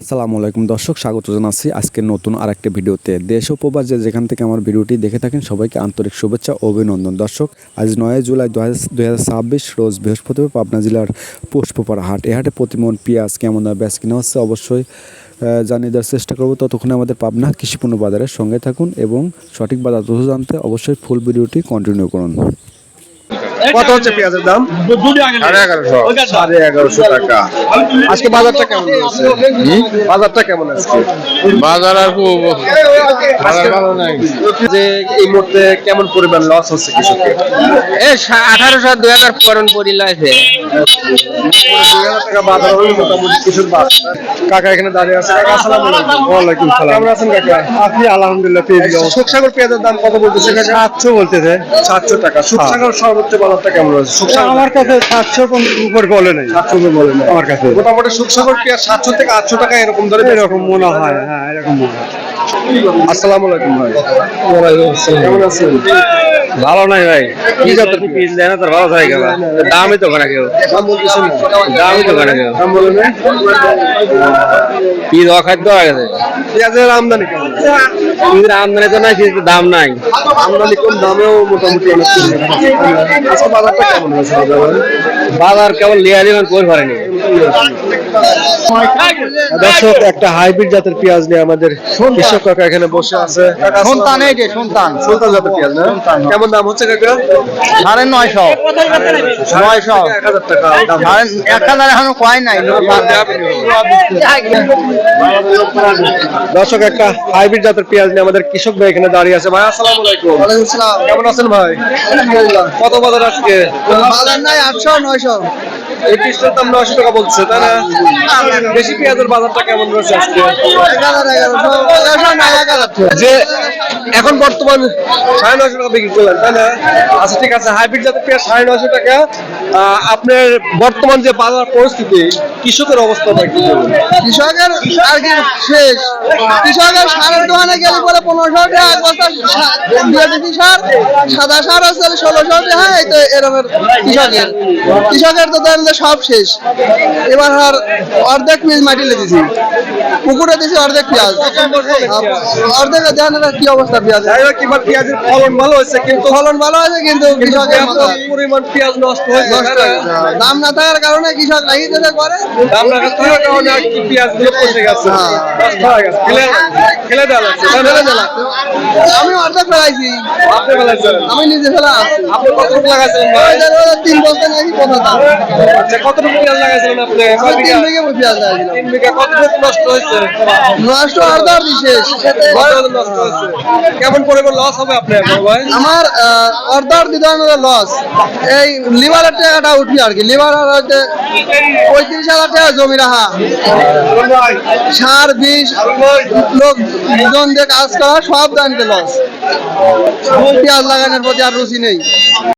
আসসালামু আলাইকুম দর্শক, স্বাগত জানাচ্ছি আজকের নতুন আরেকটি ভিডিওতে। দেশ ও প্রবাস যেখান থেকে আমার ভিডিওটি দেখে থাকেন সবাইকে আন্তরিক শুভেচ্ছা ও অভিনন্দন। দর্শক, আজ ৯ জুলাই 2026 রোজ বৃহস্পতিবার পাবনা জেলার পুষ্পপাড়া হাট। এই হাটে প্রতিমন পেঁয়াজ কেমন দামে বেচা কিনা হচ্ছে অবশ্যই জানিয়ে দেওয়ার চেষ্টা করব। ততক্ষণে আমাদের পাবনা কৃষিপণ্য বাজারের সঙ্গে থাকুন এবং সঠিক বাজার তথ্য জানতে অবশ্যই ফুল ভিডিওটি কন্টিনিউ করুন। কত হচ্ছে পেঁয়াজের দাম? 1150 টাকা। আজকে বাজারটা কেমন আছে? বাজারটা কেমন আছে? বাজার আর আজকে ভালো নাই। যে এই মুহূর্তে কেমন পরিমাণ লস হচ্ছে কৃষকের? 1800-2000 করণ পড়ি লাইছে। 2000 টাকা বাজার হলে মোটামুটি কৃষক বাদ। কাকা এখানে দাঁড়িয়ে আছে। কাকা আসসালামু আলাইকুম। ওয়ালাইকুম সালাম। কেমন আছেন কাকা? আপনি আলহামদুলিল্লাহ পেয়ে যাবেন। শুকসাগর পেঁয়াজের দাম কত বলতেছে কাকা? 700 বলতেছে। 700 টাকা। শুকসাগর সর্বোচ্চ বাজারটা কেমন রয়েছে? শুকসাগর আমার কাছে 700 উপর বলে নাই। 700 করে বলে না। আমার কাছে মোটামুটি শুকসাগর পেঁয়াজ 700 থেকে 800 টাকা এরকম ধরে এরকম মনে হয়, হ্যাঁ এরকম মনে হয়। আসসালামু আলাইকুম ভাই। কেমন আছেন? ভালো নাই ভাই, কি জাতের পিস দেয় না তার ভালো থাকে গেল, দামই তো করে কেউ, দাম বলতেছেন না? দামই তো করে কেউ, দাম বলেন না? পিস অখাদ্য হয়ে গেছে। পেঁয়াজের আমদানি কেমন? পিসের আমদানি তো নাই, পিসের দাম নাই। আমদানি কম, দামেও মোটামুটি অনেক কম। আজকে বাজারটা কেমন হয়েছে বাজারে? বাজার কেবল লিয়ালি মান করে পারেনি। দর্শক, একটা হাইব্রিড জাতের পেঁয়াজ নিয়ে আমাদের কৃষক কাকা এখানে বসে আছে। সন্তান এই যে সন্তান সুলতান জাতের পেঁয়াজ না? কেমন দাম হচ্ছে কাকা? 950 900 1000 টাকা দাম। 1000 এখনো কয় নাই। দর্শক, একটা হাইব্রিড জাতের পেঁয়াজ নিয়ে আমাদের কৃষক ভাই এখানে দাঁড়িয়ে আছে। ভাই আসসালামু আলাইকুম। ওয়ালাইকুম সালাম। কেমন আছেন ভাই? কত বাজার আজকে? বাজার নাই 800 900। এই পিসটার দাম 900 টাকা বলছে, তাই না? দেশি পেঁয়াজের বাজারটা কেমন রয়েছে আজকে? 1100 যে এখন বর্তমান 950 টাকা বিক্রি করলেন, তাই না? আচ্ছা ঠিক আছে, হাইব্রিড জাতের পেঁয়াজ 950 টাকা। আপনার বর্তমান যে বাজার পরিস্থিতি, কৃষকের অবস্থাটা কি বলুন? কৃষকের আর কি শেষ। কৃষকের সারের দোকানে গেলে পরে 1500 টাকা এক বস্তা ডিএপি সার, সাদা সার আছে 1600 টাকা। এই তো এরকমের কৃষকের তো দেন যে সব শেষ। এবার আর অর্ধেক পেঁয়াজ মাটি লেগেছি, পুকুরে দিয়েছি অর্ধেক পেঁয়াজ, অর্ধেক দেন কি অবস্থা পেঁয়াজ। যাই হোক, এবার পেঁয়াজের ফলন ভালো হয়েছে, কিন্তু ফলন ভালো আছে কিন্তু কৃষকের এত পরিমাণ পেঁয়াজ নষ্ট হয়েছে, নষ্ট তাই হয়ে না? যায়। দাম না থাকার কারণে কৃষক লাগিয়ে দিতে করে। দাম না থাকার কারণে আর কি পেঁয়াজগুলো পচে গেছে, নষ্ট হয়ে গেছে, ফেলে দেওয়া লাগছে, তাই না? আমি অর্ধেক ফেলাইছি, আপনি ফেলাইছেন? আমি নিজে ফেলা আছি। আপনি কতটুকু লাগাইছেন ভাই? 3 বস্তা নাকি কথা দাম। আচ্ছা, কতটুকু পেঁয়াজ লাগাইছিলেন আপনি? কয় আমি বিঘা? 3 বিঘে পেঁয়াজ লাগাইছিলাম। 3 বিঘা। কতটুকু নষ্ট হয়েছে? নষ্ট অর্ধেক বিশেষ। কতটুকু নষ্ট হয়েছে? কেমন পরিমাণ লস হবে আপনার ভাই? আমার অর্ধেক দিতে লস। এই লিভারের টাকাটা উঠবি আর কি। লিভার আর হচ্ছে 35,000 টাকা জমি রাখা, সার বিষ লোকজন দিয়ে কাজ করা, সব জানতে লস। পেঁয়াজ লাগানোর প্রতি আর রুচি নেই।